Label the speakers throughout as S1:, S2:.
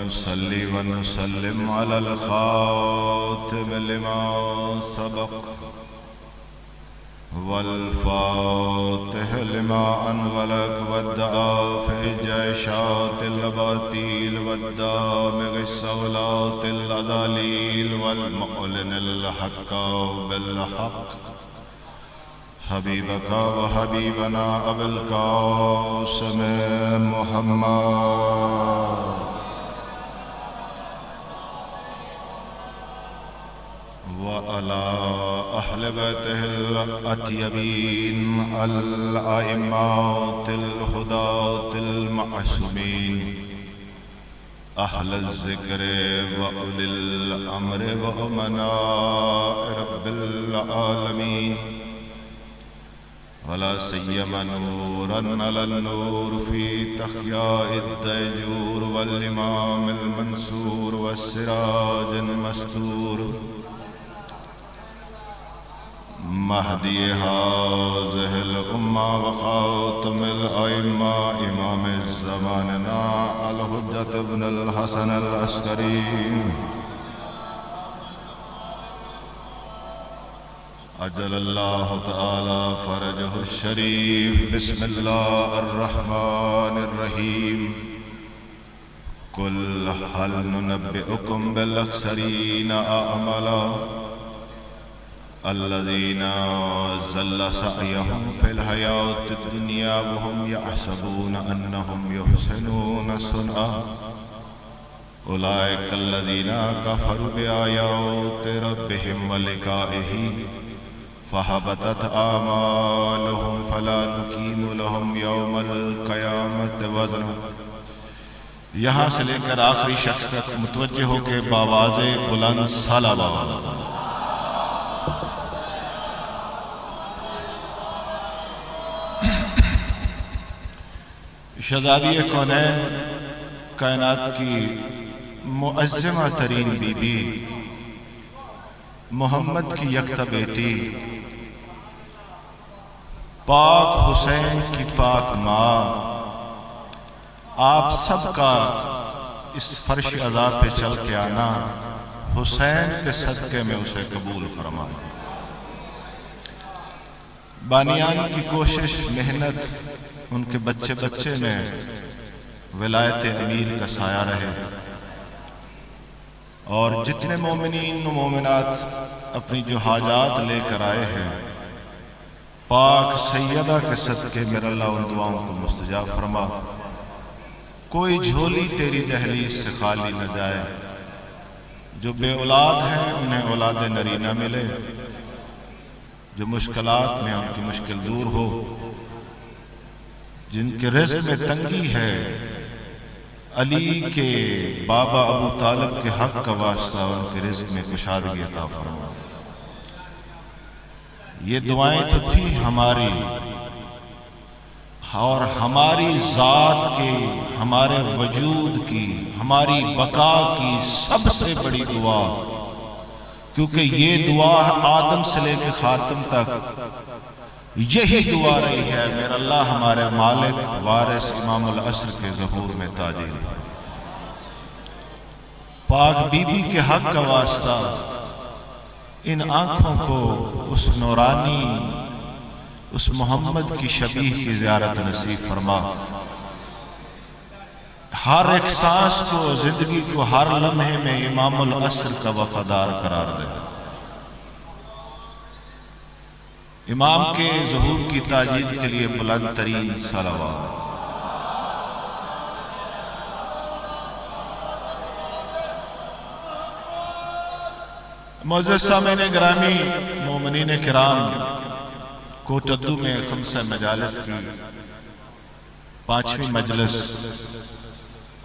S1: ونصلي ونسلم على الخاتم لما سبق والفاتح لما أنغلق والدافع جيشات الأباطيل والدامغ الصولات الأذاليل والمعلن الحق بالحق حبيبك وحبيبنا أبي القاسم محمد وعلى أهل بيته الأطيبين الأئمة الهداة المعصومين أهل الذكر وأولي الأمر وأمناء رب العالمين ولا سيما نورا على النور في تحياء الديجور والإمام المنصور والسراج المستور مهدي هذه الأمة وخاتم الأئمة إمام زماننا الحجة ابن الحسن العسكري أجل الله تعالى فرجه الشريف. بسم الله الرحمن الرحيم. قل هل ننبئكم بالأخسرين أعمالا الذين ضل سعيهم في الحياة الدنيا وهم يحسبون أنهم يحسنون صنعا أولئك الذين كفروا بآيات ربهم ولقائه فهبطت أعمالهم فلا نقيم لهم يوم القيامة وزنا. یہاں سے لے کر آخری شخص تک متوجہ ہو کے بآواز بلند صلوات. شہزادی کونین کائنات کی معظمہ ترین بی بی محمد کی یکتا بیٹی پاک حسین کی پاک ماں، آپ سب کا اس فرش عذاب پہ چل کے آنا حسین کے صدقے میں اسے قبول فرمانا. بانیان کی کوشش محنت ان کے بچے بچے میں ولایت امیر کا سایہ رہے، اور جتنے مومنین و مومنات اپنی جو حاجات لے کر آئے ہیں پاک سیدہ کے صدقے میرا اللہ ان دعاؤں کو مستجاب فرما. کوئی جھولی تیری دہلیز سے خالی نہ جائے. جو بے اولاد ہیں انہیں اولاد نرینہ ملے، جو مشکلات میں ان کی مشکل دور ہو، جن کے رزق میں تنگی ہے علی کے بابا ابو طالب کے حق کا واسطہ ان کے رزق میں کشادگی عطا فرما. یہ دعائیں تو تھی ہماری، اور ہماری ذات کے، ہمارے وجود کی، ہماری بقا کی سب سے بڑی دعا، کیونکہ یہ دعا آدم سے لے کے خاتم تک یہی دعا رہی ہے. میرا اللہ ہمارے مالک وارث امام العصر کے ظہور میں تاجیل فرما. پاک بی بی کے حق کا واسطہ ان آنکھوں کو اس نورانی، اس محمد کی شبیہ کی زیارت نصیب فرما. ہر ایک سانس کو، زندگی کو، ہر لمحے میں امام العصر کا وفادار قرار دے. امام کے ظہور کی تاجید کے لیے بلند ترین صلوات. معزز سامعین گرامی، مومنین کرام، کوٹدو میں خمسہ مجالس کی 5ویں مجلس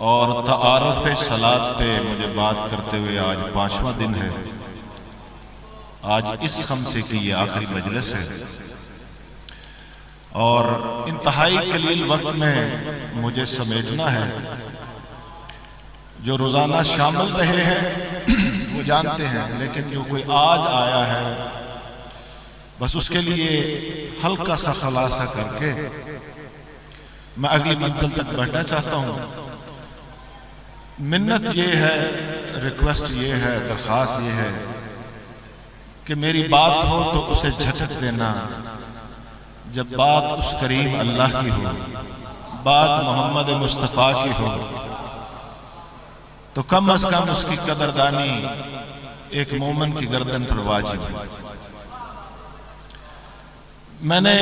S1: اور تعارف صلاة پہ مجھے بات کرتے ہوئے آج 5واں دن ہے. آج اس خمسے کی یہ آخری مجلس ہے، اور انتہائی قلیل وقت میں مجھے سمیٹنا ہے. جو روزانہ شامل رہے ہیں وہ جانتے ہیں، لیکن جو کوئی آج آیا ہے بس اس کے لیے ہلکا سا خلاصہ کر کے میں اگلی منزل تک بڑھنا چاہتا ہوں. منت یہ ہے، ریکویسٹ یہ ہے، درخواست یہ ہے کہ میری بات ہو تو اسے جھٹک دینا، جب بات اس کریم اللہ کی ہو، بات محمد مصطفیٰ کی ہو، تو کم از کم اس کی قدردانی ایک مومن کی گردن پر واجب ہے۔ میں نے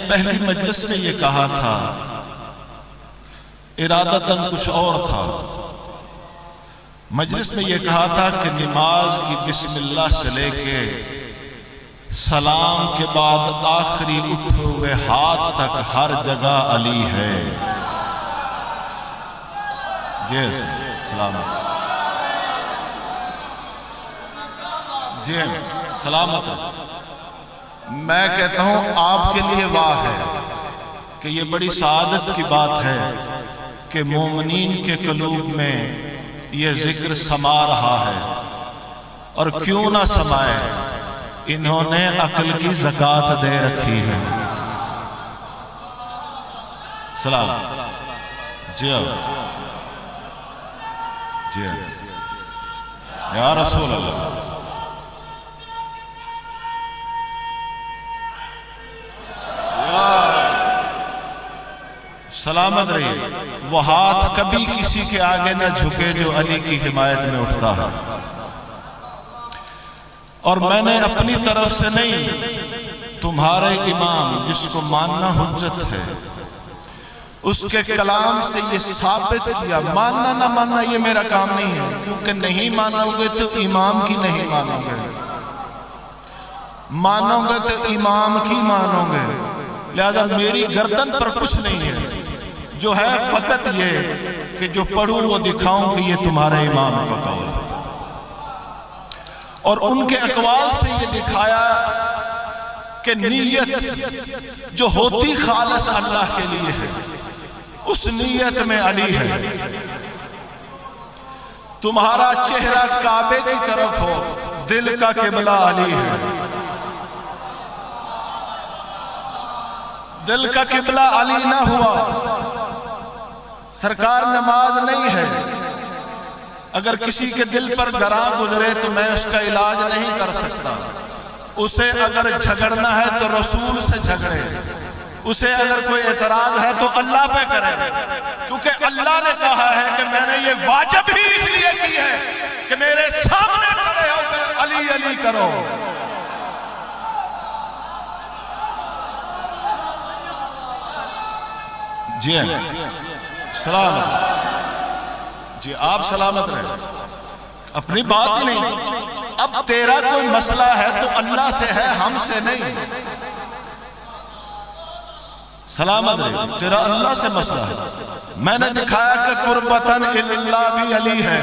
S1: پہلی مجلس میں یہ کہا تھا، ارادتاً کچھ اور تھا۔ مجلس میں یہ کہا تھا کہ نماز کی بسم اللہ سے لے کے سلام کے بعد آخری اٹھے ہوئے ہاتھ تک ہر جگہ علی ہے۔ جی سلامت، جی سلامت۔ میں کہتا ہوں آپ کے لیے واہ ہے کہ یہ بڑی سعادت کی بات ہے کہ مومنین کے قلوب میں یہ ذکر سما رہا ہے، اور کیوں نہ سمائے، انہوں نے عقل کی زکوٰۃ دے رکھی ہے۔ سلام جی جی یا رسول اللہ، سلامت رہیے۔ وہ ہاتھ کبھی کسی کے آگے نہ جھکے جو علی کی حمایت میں اٹھتا ہے۔ اور میں نے اپنی طرف سے نہیں، تمہارے امام جس کو ماننا حجت ہے اس کے کلام سے یہ ثابت کیا۔ ماننا نہ ماننا یہ میرا کام نہیں ہے، کیونکہ نہیں مانو گے تو امام کی نہیں مانو گے، مانو گے تو امام کی مانو گے، لہذا میری گردن پر کچھ نہیں ہے، جو ہے فقط یہ کہ جو پڑھوں وہ دکھاؤں کہ یہ تمہارے امام کا قول ہے۔ اور ان کے اقوال سے یہ دکھایا کہ نیت جو ہوتی خالص اللہ کے لیے ہے، اس نیت میں علی ہے۔ تمہارا چہرہ کعبے کی طرف ہو، دل کا قبلہ علی ہے۔ دل کا قبلہ علی نہ ہوا، سرکار نماز نہیں ہے۔ اگر کسی کے دل پر گراں گزرے تو میں اس کا علاج نہیں کر سکتا۔ اسے اگر جھگڑنا ہے تو رسول سے جھگڑے، اسے اگر کوئی اعتراض ہے تو اللہ پہ کرے، کیونکہ اللہ نے کہا ہے کہ میں نے یہ واجب ہی اس لیے کی ہے کہ میرے سامنے کھڑے ہو کر علی علی کرو۔ جی سلامت، جی آپ سلامت رہے، اپنی بات ہی نہیں۔ اب تیرا کوئی مسئلہ ہے تو اللہ سے ہے، ہم سے نہیں۔ سلامت رہے، تیرا اللہ سے مسئلہ ہے۔ میں نے دکھایا کہ قربتاً اللہ بھی علی ہے۔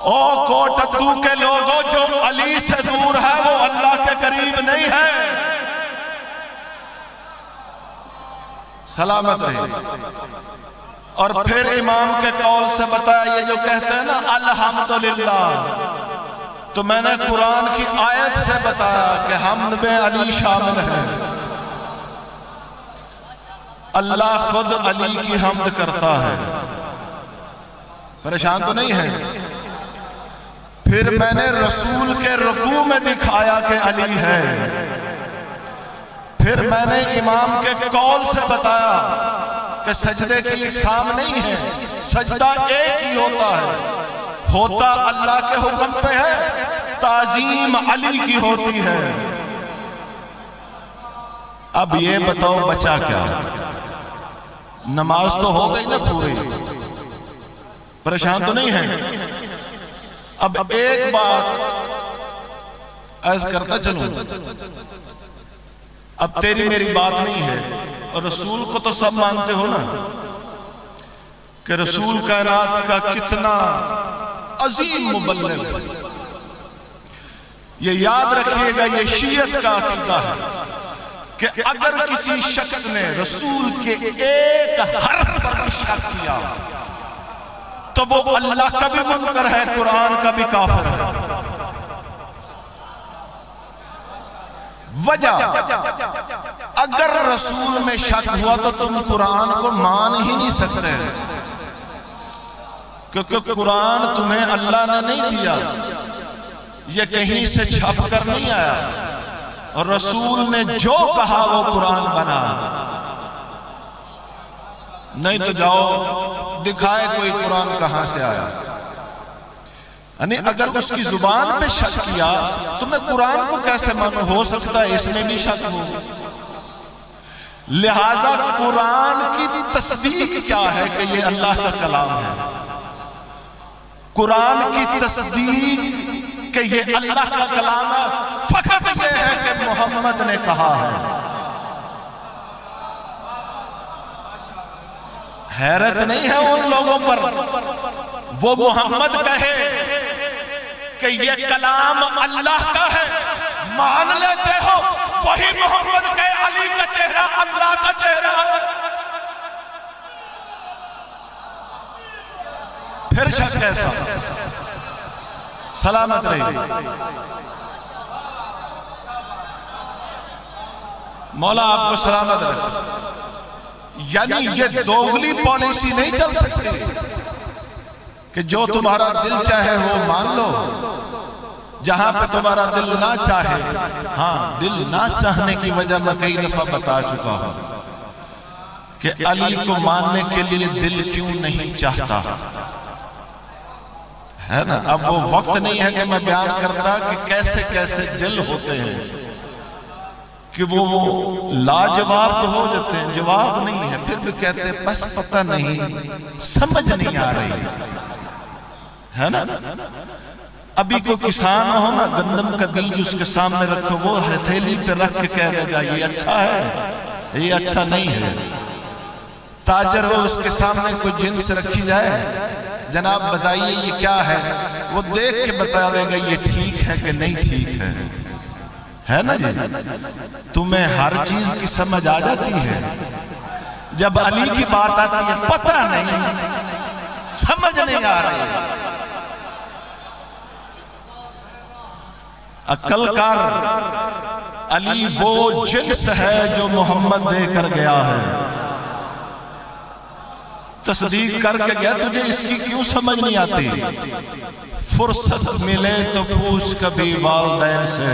S1: او کوٹتو کے لوگوں، جو علی سے دور ہے وہ اللہ کے قریب نہیں ہے۔ سلامت رہے۔ اور پھر امام کے قول سے بتایا، یہ جو کہتے ہیں نا الحمدللہ، تو میں نے قرآن کی آیت سے بتایا کہ حمد میں علی شامل ہے۔ اللہ خود علی کی حمد کرتا ہے۔ پریشان تو نہیں ہے؟ پھر میں نے رسول کے رکوع میں دکھایا کہ علی ہے۔ پھر میں نے امام کے قول سے بتایا کہ سجدے کی اقسام نہیں ہے، سجدہ ایک ہی ہوتا ہے، ہوتا اللہ کے حکم پہ ہے، تعظیم علی کی ہوتی ہے۔ اب یہ بتاؤ بچا کیا؟ نماز تو ہو گئی نا پوری، پریشان تو نہیں ہے؟ اب ایک بات عرض کرتا چلوں، اب تیری میری بات نہیں ہے، اور رسول کو تو سب مانتے ہو نا کہ رسول کائنات کا کتنا عظیم مبلغ ہے۔ یہ یاد رکھیے گا، یہ شیعت کا عقیدہ ہے کہ اگر کسی شخص نے رسول کے ایک حرف پر شک کیا تو وہ اللہ کا بھی منکر ہے، قرآن کا بھی کافر ہے۔ وجہ، اگر رسول میں شک ہوا تو تم قرآن کو مان ہی نہیں سکتے۔ کیونکہ قرآن تمہیں اللہ نے نہیں دیا، یہ کہیں سے چھپ کر نہیں آیا، اور رسول نے جو کہا وہ قرآن بنا۔ نہیں تو جاؤ دکھائے کوئی قرآن کہاں سے آیا۔ یعنی اگر اس کی زبان پہ شک کیا تو میں قرآن کو کیسے مانوں؟ ہو سکتا ہے اس میں بھی شک ہو۔ لہٰذا قرآن کی تصدیق کیا ہے کہ یہ اللہ کا کلام ہے؟ قرآن کی تصدیق کہ یہ اللہ کا کلام ہے فقط یہ ہے کہ محمد نے کہا ہے۔ حیرت نہیں ہے ان لوگوں پر، وہ محمد کہے کہ یہ کلام اللہ کا ہے، مان لیتے ہو، وہی محمد کہے علی کا چہرہ اللہ کا چہرہ ہے، پھر شک کیسا؟ سلامت رہی۔ مولا آپ کو سلامت رہے۔ یعنی یہ دوغلی پالیسی نہیں چل سکتی کہ جو تمہارا دل چاہے وہ مان لو، جہاں پہ تمہارا دل نہ چاہے۔ ہاں، دل نہ چاہنے کی وجہ میں کئی دفعہ بتا چکا ہوں کہ علی کو ماننے کے لیے دل کیوں نہیں چاہتا ہے نا۔ اب وہ وقت نہیں ہے کہ میں بیان کرتا کہ کیسے کیسے دل ہوتے ہیں کہ وہ لاجواب تو ہو جاتے ہیں، جواب نہیں ہے، پھر بھی کہتے ہیں بس پتہ نہیں، سمجھ نہیں آ رہی ہے نا۔ ابھی کوئی کسان ہو نا، گندم کا بیج اس کے سامنے رکھو، وہ ہتھیلی پہ رکھ کے کہہ دے گا یہ اچھا ہے، یہ اچھا نہیں ہے۔ تاجر ہو، اس کے سامنے کوئی جنس رکھی جائے، جناب بتائیے یہ کیا ہے، وہ دیکھ کے بتا دے گا یہ ٹھیک ہے کہ نہیں ٹھیک ہے نا جی۔ تمہیں ہر چیز کی سمجھ آ جاتی ہے، جب علی کی بات آتی ہے پتہ نہیں، سمجھ نہیں آ رہی۔ عقل کار علی وہ جنس ہے جو محمد دے کر گیا ہے، تصدیق کر کے گیا، تجھے اس کی کیوں سمجھ نہیں آتی؟ فرصت ملے تو پوچھ کبھی والدین سے،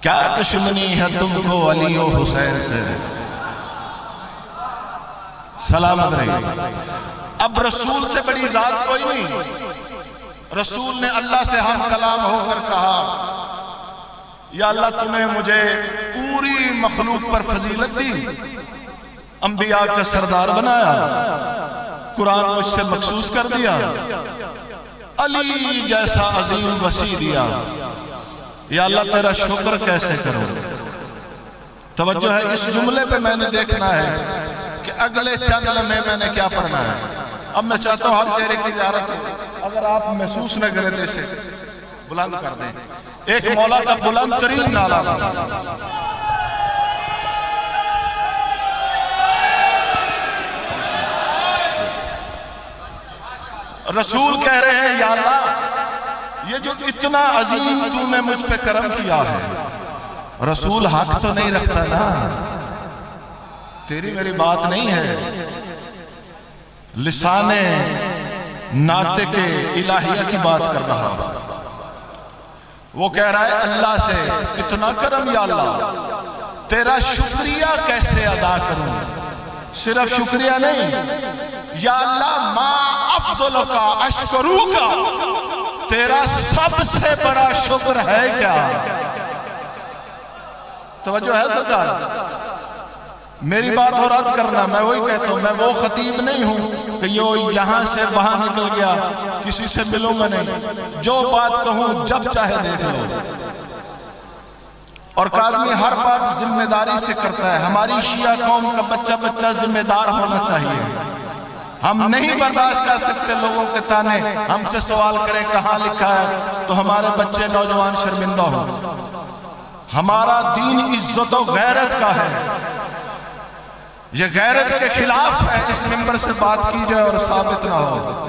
S1: کیا دشمنی ہے تم کو علی و حسین سے۔ سلامت رہی۔ اب رسول سے بڑی ذات کوئی نہیں۔ رسول نے اللہ سے ہم کلام ہو کر کہا یا اللہ تمہیں مجھے پوری مخلوق پر فضیلت دی، انبیاء کا سردار بنایا، قرآن مجھ سے مخصوص کر دیا، علی جیسا عظیم وسیع دیا، یا اللہ تیرا شکر کیسے کروں۔ توجہ ہے، اس جملے پہ میں نے دیکھنا ہے کہ اگلے چند لمحے میں نے کیا پڑھنا ہے۔ اب میں چاہتا ہوں ہر چہرے کی زیارت اگر آپ محسوس نہ کریں تو اسے بلند کر دیں۔ ایک مولا کا بلند ترین نعرہ رسول کہہ رہے ہیں یا اللہ یہ جو اتنا عظیم تو نے مجھ پہ کرم کیا ہے، رسول حق تو نہیں رکھتا نا، تیری میری بات نہیں ہے، لسان ناطق کے الہیہ کی بات کر رہا، وہ کہہ رہا ہے اللہ سے اتنا کرم یا اللہ تیرا شکریہ کیسے ادا کروں۔ صرف شکریہ نہیں، یا اللہ ما افضل کا اشکرو کا، تیرا سب سے بڑا شکر ہے کیا؟ توجہ ہے سرکار؟ میری بات ہو رد کرنا، میں وہی کہتا ہوں، میں وہ خطیب نہیں ہوں کہ یہ یہاں سے وہاں نکل گیا، کسی سے ملوں گا نہیں، جو بات کہوں جب چاہے دیکھ لو۔ اور کاظمی ہر بات ذمہ داری سے کرتا ہے، ہماری شیعہ قوم کا بچہ بچہ ذمہ دار ہونا چاہیے۔ ہم نہیں برداشت کر سکتے لوگوں کے تانے، ہم سے سوال کریں کہاں لکھا ہے تو ہمارے بچے نوجوان شرمندہ ہو۔ ہمارا دین عزت و غیرت کا ہے، یہ غیرت کے خلاف ہے، اس منبر سے بات کی جائے اور ثابت نہ ہو۔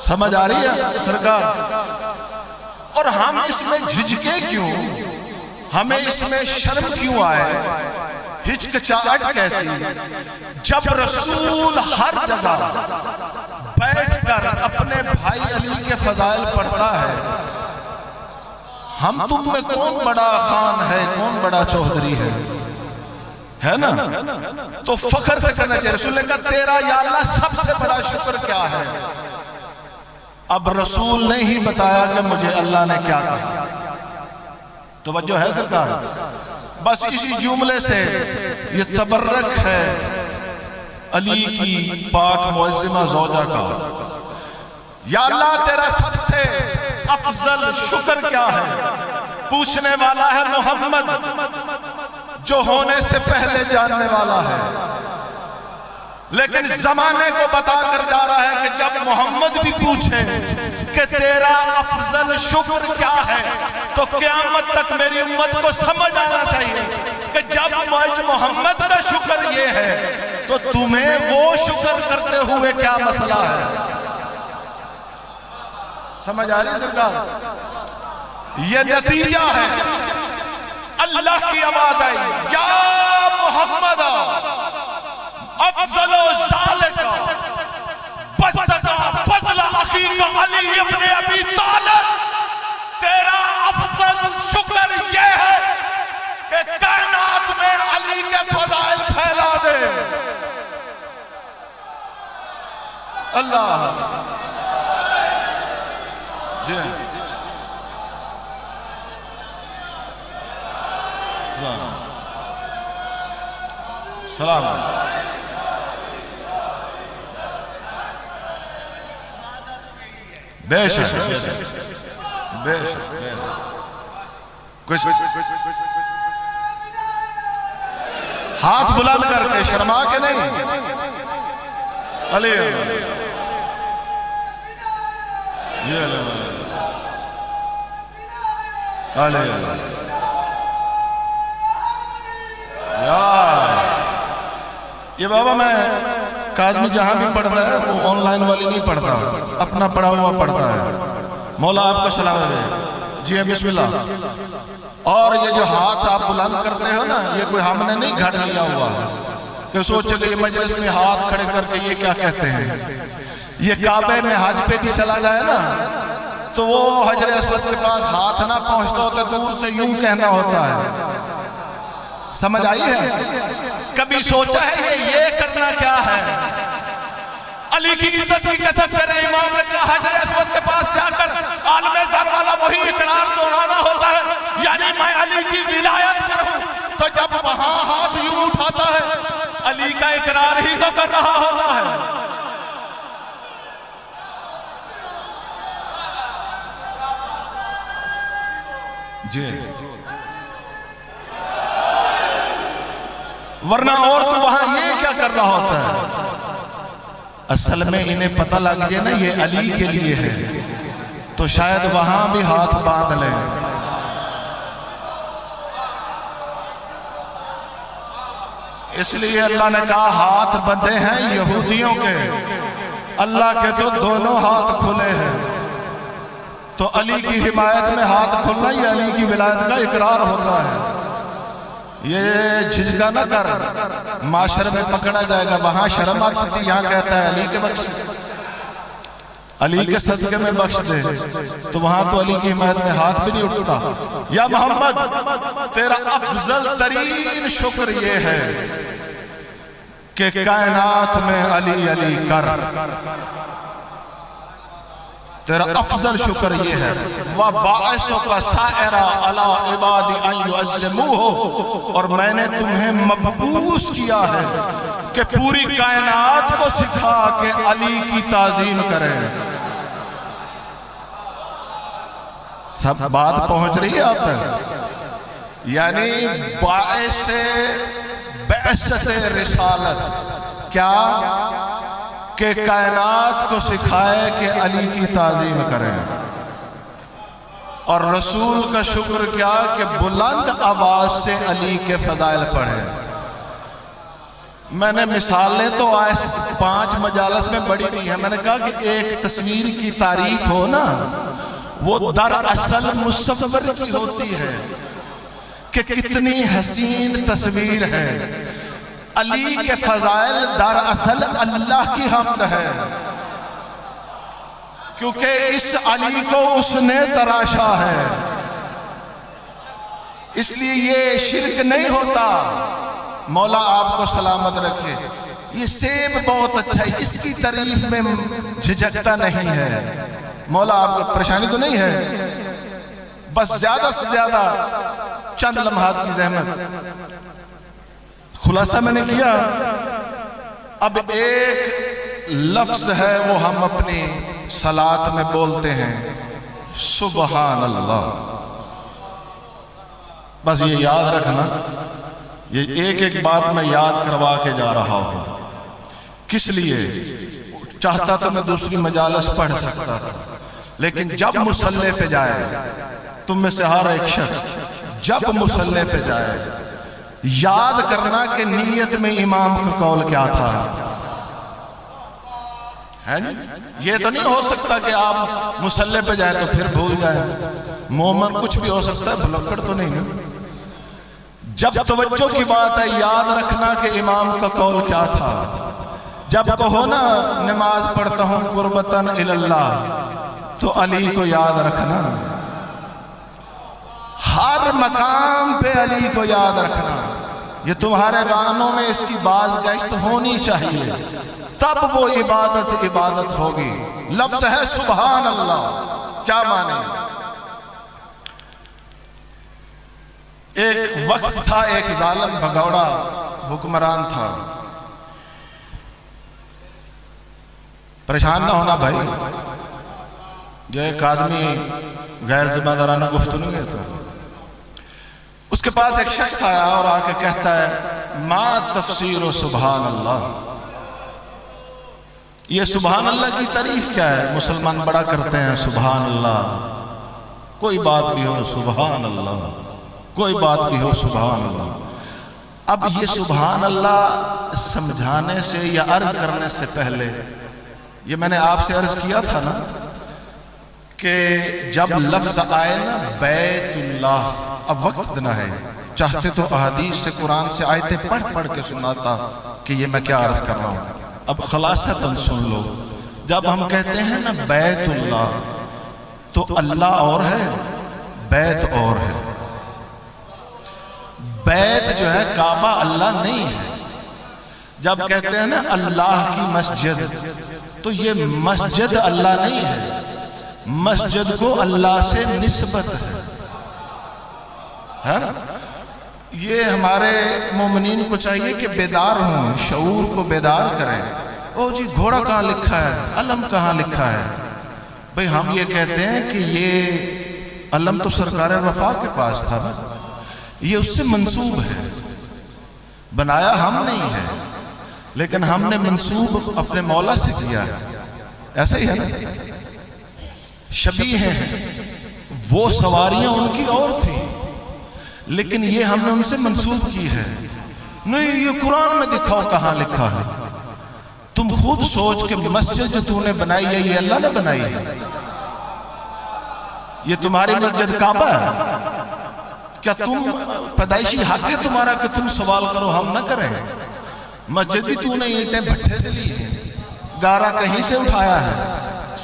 S1: سمجھ آ رہی ہے سرکار؟ اور ہم اس میں جھجکے کیوں، ہمیں اس میں شرم کیوں آئے؟ ہچکچاہٹ کیسی؟ جب رسول ہر جگہ بیٹھ کر اپنے بھائی علی کے فضائل پڑھتا ہے، ہم تم میں کون بڑا خان ہے، کون بڑا چوہدری ہے نا؟ تو فخر سے کرنا چاہیے۔ رسول نے کہا تیرا یا اللہ سب سے بڑا شکر کیا ہے؟ اب رسول نے ہی بتایا کہ مجھے اللہ نے کیا کہا۔ توجہ ہے سرکار؟ بس اسی جملے سے یہ تبرک ہے علی کی پاک معظمہ زوجہ کا۔ یا اللہ تیرا سب سے افضل شکر کیا ہے؟ پوچھنے والا ہے محمد جو ہونے سے پہلے جاننے والا ہے، لیکن زمانے کو بتا کر جا رہا ہے کہ جب محمد بھی پوچھے کہ تیرا افضل شکر کیا ہے تو قیامت تک میری امت کو سمجھ آنا چاہیے کہ جب محمد کا شکر یہ ہے تو تمہیں وہ شکر کرتے ہوئے کیا مسئلہ ہے؟ سمجھ آ رہی سرکار؟ یہ نتیجہ ہے۔ اللہ کی آواز آئی یا محمد افضل ذالک بسطا فضل اخیک علی ابن ابی طالب، تیرا افضل شکر یہ ہے کہ کائنات میں علی کے فضائل پھیلا دے۔ اللہ جی سلام بے شک بے شک ہاتھ بلند کر کے شرما کے نہیں، علی یہ بابا میں کاظمی جہاں بھی پڑھتا ہے وہ آن لائن والی نہیں پڑھتا، اپنا پڑھا ہوا پڑھتا ہے۔ مولا آپ کو سلام ہے جی بسم اللہ۔ اور یہ جو ہاتھ آپ بلند کرتے ہو نا، یہ کوئی ہم نے نہیں گھڑ لیا ہوا کہ سوچے کہ یہ مجلس میں ہاتھ کھڑے کر کے یہ کیا کہتے ہیں۔ یہ کعبے میں حج پہ بھی چلا جائے نا تو وہ حجر اسود کے پاس ہاتھ نہ پہنچتا ہوتا، دور سے یوں کہنا ہوتا ہے۔ سمجھ آئی ہے؟ کبھی سوچا ہے یہ کرنا کیا ہے؟ علی کی عزت کی قسم کرے امام نے کہا حجر اسود کے پاس جا کر عالم زر والا وہی اقرار دہرانا ہوتا ہے، یعنی میں علی کی ولایت پر ہوں۔ تو جب وہاں ہاتھ یوں اٹھاتا ہے علی کا اقرار ہی تو کر رہا ہوتا ہے۔ جی ورنہ اور تو وہاں یہ کیا کر رہا ہوتا ہے؟ اصل میں انہیں پتہ لگ جائے نا یہ علی کے لیے ہے تو شاید وہاں بھی ہاتھ باندھ لیں۔ اس لیے اللہ نے کہا ہاتھ بندھے ہیں یہودیوں کے، اللہ کے تو دونوں ہاتھ کھلے ہیں۔ تو علی کی حمایت میں ہاتھ کھلنا یہ علی کی ولایت کا اقرار ہوتا ہے۔ یہ جھجکا نہ کر، معاشر میں پکڑا جائے گا، وہاں شرم آتی تھی، یہاں کہتا ہے علی کے بخش، علی کے صدقے میں بخش دے، تو وہاں تو علی کی حمایت میں ہاتھ بھی نہیں اٹھتا۔ یا محمد تیرا افضل ترین شکر یہ ہے کہ کائنات میں علی علی کر، تیرا افضل شکر یہ ہے وَبَعِثُكَ سَائِرًا عَلَىٰ عِبَادِ أَن يُعَزِّمُوهُ، اور میں نے تمہیں مبعوث کیا ہے کہ پوری کائنات کو سکھا کہ علی کی تعظیم کریں۔ سب بات پہنچ رہی ہے آپ تک؟ یعنی باعث بعثت رسالت کیا کہ کائنات کو سکھائے کہ علی کی تعظیم کریں، اور رسول کا شکر کیا کہ بلند آواز سے علی کے فضائل پڑھیں۔ میں نے مثالیں تو آج 5 مجالس میں بڑی نہیں ہے، میں نے کہا کہ ایک تصویر کی تعریف ہو نا وہ دراصل مصور کی ہوتی ہے کہ کتنی حسین تصویر ہے. علی کے فضائل دراصل اللہ کی حمد ہے، کیونکہ اس علی کو اس نے تراشا ہے. اس لیے یہ شرک نہیں ہوتا. مولا آپ کو سلامت رکھے. یہ سیب بہت اچھا ہے، اس کی تعریف میں جھجکتا نہیں ہے. مولا آپ کو پریشانی تو نہیں ہے، بس زیادہ سے زیادہ چند لمحات کی زحمت. خلاصہ میں نے کیا. اب ایک لفظ ہے وہ ہم اپنی صلاۃ میں بولتے ہیں، سبحان اللہ. بس یہ یاد رکھنا، یہ ایک ایک بات میں یاد کروا کے جا رہا ہوں. کس لیے؟ چاہتا تو میں دوسری مجالس پڑھ سکتا تھا، لیکن جب مصلی پہ جائے، تم میں سے ہر ایک شخص جب مصلی پہ جائے، یاد کرنا کہ نیت میں امام کا قول کیا تھا. ہے یہ تو نہیں ہو سکتا کہ آپ مصلی پہ جائیں تو پھر بھول جائیں. مومن کچھ بھی ہو سکتا ہے، بھلکڑ تو نہیں نا. جب توجہ کی بات ہے، یاد رکھنا کہ امام کا قول کیا تھا. جب کہو نا نماز پڑھتا ہوں قربتاً اللہ، تو علی کو یاد رکھنا. ہر مقام پہ علی کو یاد رکھنا. یہ تمہارے رانوں میں اس کی بازگشت ہونی چاہیے، تب وہ عبادت ہوگی. لفظ ہے سبحان اللہ. کیا معنی؟ ایک وقت تھا، ایک ظالم بھگوڑا حکمران تھا. پریشان نہ ہونا بھائی، یہ کاظمی غیر ذمہ دارانہ گفتگو نہیں ہے. تو اس کے پاس ایک شخص آیا اور آ کے کہتا ہے، ما تفسیر و سبحان اللہ. یہ سبحان اللہ کی تعریف کیا ہے؟ مسلمان بڑا کرتے ہیں سبحان اللہ، کوئی بات بھی ہو سبحان اللہ، کوئی بات بھی ہو سبحان اللہ. اب یہ سبحان اللہ سمجھانے سے یا عرض کرنے سے پہلے، یہ میں نے آپ سے عرض کیا تھا نا کہ جب لفظ آئے نا بیت اللہ، اب وقت نہ ہے، چاہتے تو احادیث سے قرآن سے آیتیں پڑھ کے سناتا کہ یہ میں کیا عرض کر رہا ہوں. اب خلاصتاً سن لو. جب ہم کہتے ہیں نا بیت اللہ، تو اللہ اور ہے، بیت اور ہے. بیت جو ہے کعبہ اللہ نہیں ہے. جب کہتے ہیں نا اللہ کی مسجد، تو یہ مسجد اللہ نہیں ہے، مسجد کو اللہ سے نسبت ہے نا. یہ ہمارے مومنین کو چاہیے کہ بیدار ہوں، شعور کو بیدار کریں. او جی گھوڑا کہاں لکھا ہے، علم کہاں لکھا ہے؟ بھئی ہم یہ کہتے ہیں کہ یہ علم تو سرکار وفا کے پاس تھا نا، یہ اس سے منسوب ہے، بنایا ہم نہیں ہے، لیکن ہم نے منسوب اپنے مولا سے کیا ہے. ایسا ہی ہے نا. شبیہ ہیں، وہ سواریاں ان کی اور تھیں، لیکن یہ ہم نے ان سے منسوب کی ہے. نہیں یہ قرآن میں دکھاؤ کہاں لکھا ہے. تم خود سوچ کہ مسجد جو تم نے بنائی ہے یہ اللہ نے بنائی ہے. یہ تمہاری مسجد کعبہ ہے. کیا تم پیدائشی حق ہے تمہارا کہ تم سوال کرو ہم نہ کریں؟ مسجد بھی تو نے اینٹیں بھٹے سے لی ہیں، گارا کہیں سے اٹھایا ہے،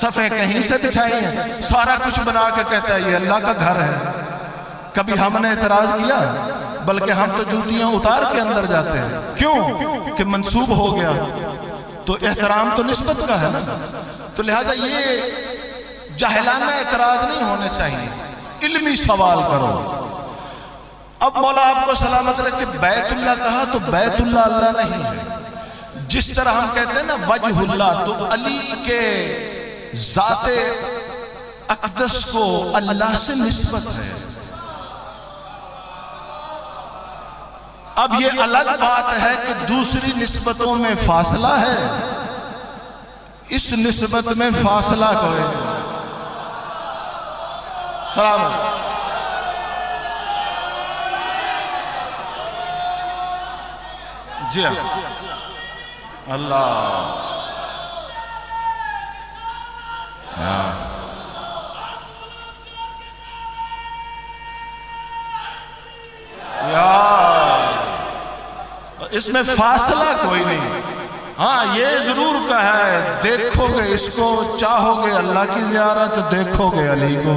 S1: صفیں کہیں سے بچھائی ہیں، سارا کچھ بنا کے کہتا ہے یہ اللہ کا گھر ہے. کبھی ہم نے اعتراض کیا؟ بلکہ ہم تو جوتیاں اتار کے اندر جاتے ہیں. کیوں؟ کہ منسوب ہو گیا. تو احترام تو نسبت کا ہے نا. تو لہذا یہ جاہلانہ اعتراض نہیں ہونے چاہیے، علمی سوال کرو. اب مولا آپ کو سلامت رکھے، بیت اللہ کہا تو بیت اللہ اللہ نہیں ہے. جس طرح ہم کہتے ہیں نا وجہ اللہ، تو علی کے ذات اقدس کو اللہ سے نسبت ہے. اب یہ الگ بات ہے کہ دوسری نسبتوں میں فاصلہ ہے، اس نسبت میں فاصلہ کوئی. سلام جی اللہ. اس میں فاصلہ کوئی نہیں. ہاں یہ ضرور کہا ہے دیکھو گے اس کو چاہو گے اللہ کی زیارت دیکھو گے علی کو.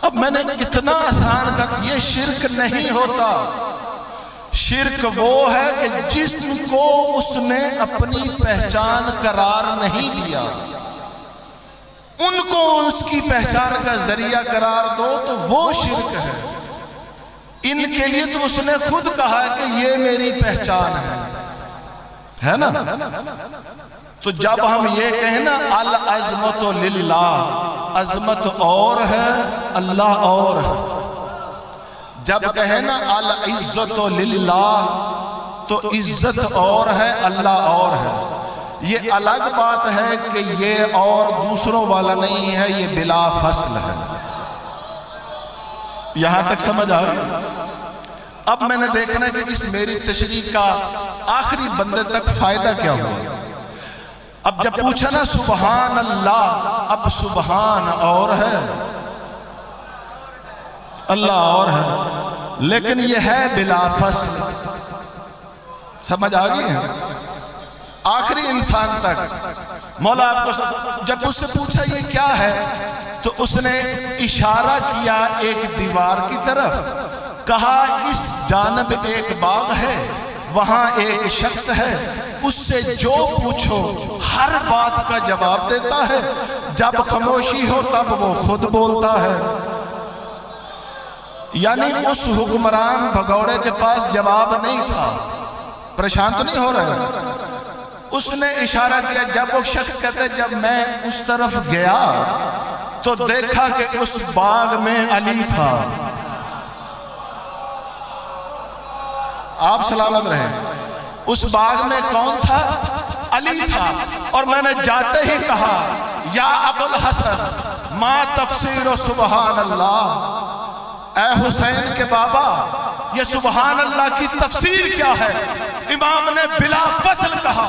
S1: اب میں نے اتنا آسان کر یہ شرک نہیں ہوتا. شرک وہ ہے کہ جسم کو اس نے اپنی پہچان قرار نہیں دیا، ان کو اس کی پہچان کا ذریعہ قرار دو تو وہ شرک ہے. ان کے لیے تو اس نے خود کہا کہ یہ میری پہچان ہے نا. تو جب ہم یہ کہیں نا العظمت للہ، عظمت اور ہے اللہ اور ہے. جب کہیں نا العزت للہ تو عزت اور ہے اللہ اور ہے. یہ الگ بات ہے کہ یہ اور دوسروں والا نہیں ہے، یہ بلا فصل ہے. یہاں تک سمجھ آ رہی؟ اب میں نے دیکھنا کہ اس میری تشریح کا آخری بندے تک فائدہ کیا ہوا. اب جب پوچھا نا سبحان اللہ، اب سبحان اور ہے اللہ اور ہے، لیکن یہ ہے بلا فصل. سمجھ آ گئی ہے؟ آخری انسان تک مولا آپ کو جب اس سے پوچھا یہ کیا ہے تو اس نے اشارہ کیا ایک دیوار کی طرف، کہا اس جانب ایک باغ ہے، وہاں ایک شخص ہے، اس سے جو پوچھو ہر بات کا جواب دیتا ہے، جب خاموشی ہو تب وہ خود بولتا ہے. یعنی اس حکمران بھگوڑے کے پاس جواب نہیں تھا. پریشان تو نہیں ہو رہا؟ اس نے اشارہ کیا. جب وہ شخص کہتے جب میں اس طرف گیا تو دیکھا کہ اس باغ میں علی تھا. آپ سلامت رہیں. اس باغ میں کون تھا؟ علی تھا. اور میں نے جاتے ہی کہا یا ابو الحسن ما تفسیر سبحان اللہ، اے حسین کے بابا یہ سبحان اللہ کی تفسیر کیا ہے؟ امام نے بلا فصل کہا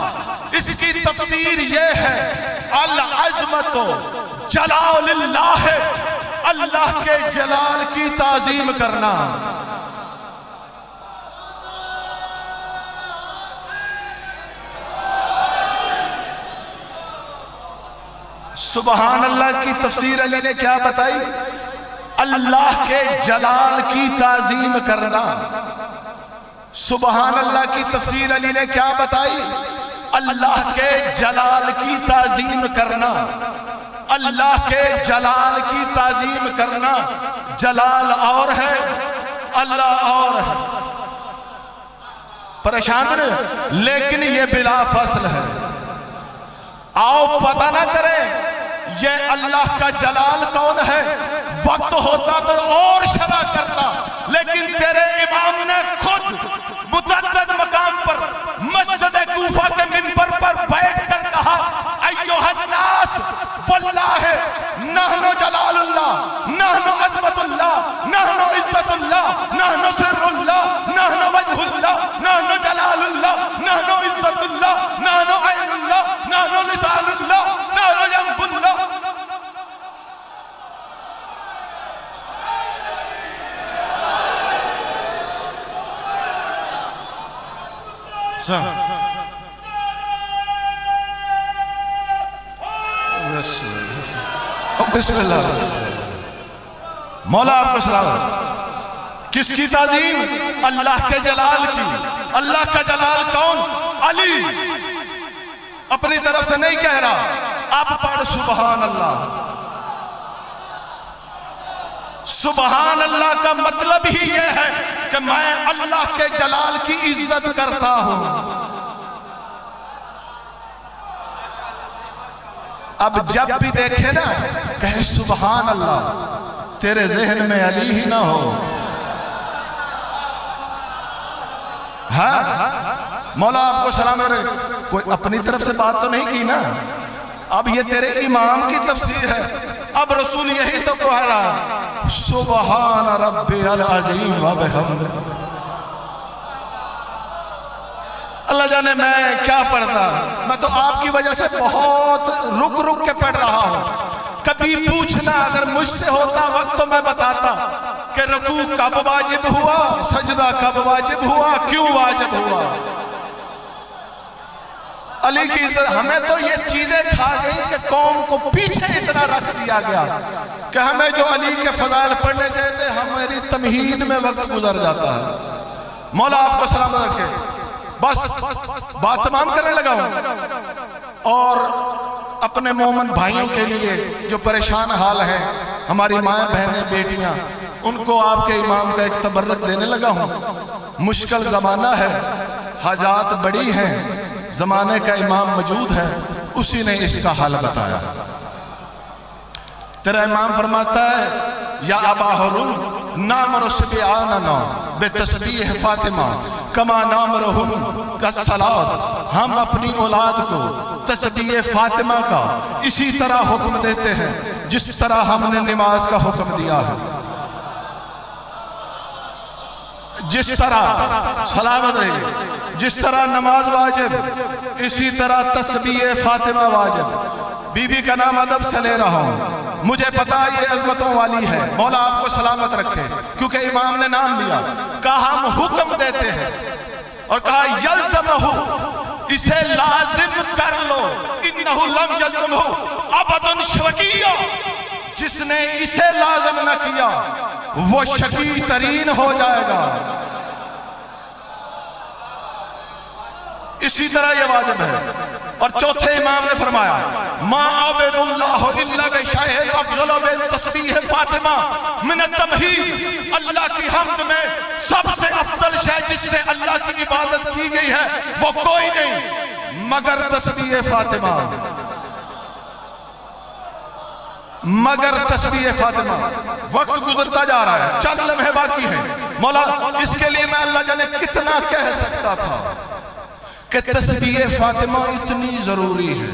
S1: اس کی تفسیر یہ ہے العظمت جلال اللہ، اللہ کے جلال کی تعظیم کرنا. سبحان اللہ کی تفسیر علی نے کیا بتائی؟ اللہ کے جلال کی تعظیم کرنا. سبحان اللہ کی تفسیر علی نے کیا بتائی؟ اللہ کے جلال کی تعظیم کرنا. اللہ کے جلال کی تعظیم کرنا. جلال اور ہے اللہ اور ہے. پریشان نہیں، لیکن یہ بلا فصل ہے. آؤ پتہ نہ کریں یہ اللہ کا جلال کون ہے. وقت ہوتا تو اور شرح کرتا، لیکن تیرے امام نے خود متعدد مقام پر مسجد کوفہ کے منبر پر بیٹھ کر کہا ایھا الناس واللہ نحن جلال اللہ، نحن عظمت اللہ، نحن عزت اللہ، نحن سر اللہ، نحن وجہ اللہ، نحن جلال اللہ، نحن عزت اللہ، نحن عین اللہ، نحن لسان اللہ، نحن جنب اللہ. بسم اللہ. مولا آپ کو سلام. کس کی تعظیم؟ اللہ کے جلال کی. اللہ کا جلال کون؟ علی. اپنی طرف سے نہیں کہہ رہا. آپ پڑھ سبحان اللہ. سبحان اللہ کا مطلب ہی یہ ہے کہ میں اللہ کے جلال کی عزت کرتا ہوں. اب جب بھی دیکھے نا کہے سبحان اللہ، تیرے ذہن میں علی ہی نہ ہو. ہاں مولا آپ کو سلام علیکم. کوئی اپنی طرف سے بات تو نہیں کی نا. اب یہ تیرے امام کی تفسیر ہے. اب رسول یہی تو کہہ رہا سبحان ربی العظیم و بحمدہ. اللہ جانے میں کیا پڑھتا. میں تو آپ کی وجہ سے بہت رک رک کے پڑھ رہا ہوں. کبھی پوچھنا اگر مجھ سے ہوتا وقت تو میں بتاتا کہ رکوع کب واجب ہوا، سجدہ کب واجب ہوا، کیوں واجب ہوا۔ علی کی عزت ہمیں تو یہ چیزیں کھا گئی کہ قوم کو پیچھے اتنا رکھ دیا گیا کہ ہمیں جو علی کے فضائل پڑھنے چاہتے ہماری تمہید میں وقت گزر جاتا ہے۔ مولا آپ کو سلامت رکھے۔ بس بات تمام کرنے لگا ہوں، اور اپنے مومن بھائیوں کے لیے جو پریشان حال ہیں، ہماری مائیں بہنیں بیٹیاں، ان کو آپ کے امام کا ایک تبرک دینے لگا ہوں۔ مشکل زمانہ ہے، حاجات بڑی ہیں، زمانے کا امام موجود ہے، اسی نے اس کا حل بتایا۔ تیرا امام فرماتا ہے یا ابا ہرون نامر سبیاننا بتسبیح فاطمہ کما نامرہم کالصلاۃ، ہم اپنی اولاد کو تسبیح فاطمہ کا اسی طرح حکم دیتے ہیں جس طرح ہم نے نماز کا حکم دیا ہے۔ جس طرح سلامت رہے، جس طرح نماز واجب اسی طرح تسبیح فاطمہ واجب۔ بی بی کا نام ادب سے لے رہا ہوں، مجھے پتا یہ عظمتوں والی ہے، مولا آپ کو سلامت رکھے، کیونکہ امام نے نام لیا۔ کہا ہم حکم دیتے ہیں، اور کہا یلزمہ، اسے لازم کر لو، انہو لم یلزمہ ابداً شقیہ، جس نے اسے لازم نہ کیا وہ شقی ترین ہو جائے گا۔ اسی طرح یہ واجب ہے۔ اور چوتھے امام نے فرمایا ما عبد اللہ الا بشیء افضل من تسبیح فاطمہ من التمہید، اللہ کی حمد میں سب سے افضل شے جس سے اللہ کی عبادت کی گئی ہے وہ کوئی نہیں مگر تسبیح فاطمہ، مگر تسبیح فاطمہ۔ وقت گزرتا جا رہا ہے، چند لمحے باقی ہیں، مولا اس کے لیے میں اللہ جانے کتنا کہہ سکتا تھا کہ تسبیح فاطمہ اتنی ضروری ہے۔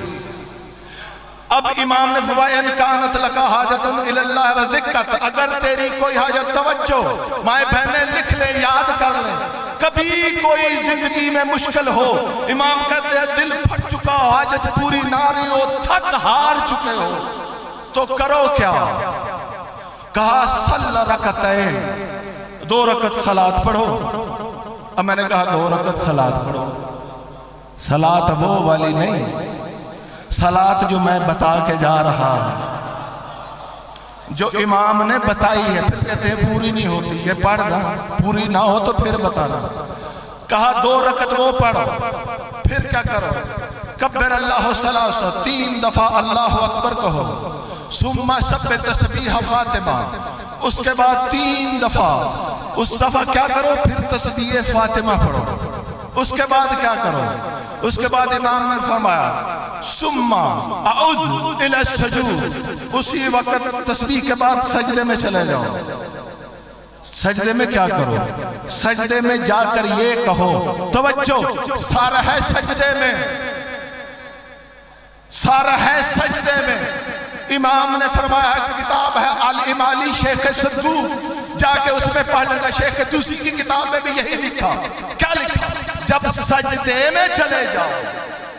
S1: اب امام نے فرمایا ان کانت لکا حاجت الی اللہ و ذکرت، اگر تیری کوئی حاجت، توجہ مائیں بہنیں لکھ لیں، یاد کر لیں، کبھی کوئی زندگی میں مشکل ہو، امام کہتے ہیں دل پھٹ چکا ہو، حاجت پوری نہ رہی ہو، تھک ہار چکے ہو، تو کرو کیا؟ کہا صلی رکعتین، 2 رکعت صلاۃ پڑھو۔ اب میں نے کہا 2 رکعت صلاۃ پڑھو، صلاۃ وہ والی نہیں، صلاۃ جو میں بتا کے جا رہا ہوں، جو امام نے بتائی ہے، پھر کہتے ہیں پوری نہیں ہوتی، یہ پڑھنا پوری نہ ہو تو پھر بتانا۔ کہا 2 رکعت وہ پڑھو، پھر کیا کرو؟ کبر اللہ ثلاثا، 3 دفعہ اللہ اکبر کہو، ثم سب تسبیح فاطمہ، اس کے بعد 3 دفعہ، اس دفعہ کیا کرو؟ پھر تسبیح فاطمہ پڑھو۔ اس کے بعد کیا کرو؟ اس کے بعد امام نے فرمایا ثم اعود الی السجود، اسی وقت تسبیح کے بعد سجدے میں چلے جاؤ۔ سجدے میں کیا کرو؟ سجدے میں جا کر یہ کہو، توجہ سارا ہے سجدے میں، سارا ہے سجدے میں۔ امام نے فرمایا کتاب ہے الامالی شیخ صدوق، جا کے اس میں پڑھ لینا، شیخ توسی کی کتاب میں بھی یہی لکھا۔ کیا لکھا؟ جب سجدے میں چلے جاؤ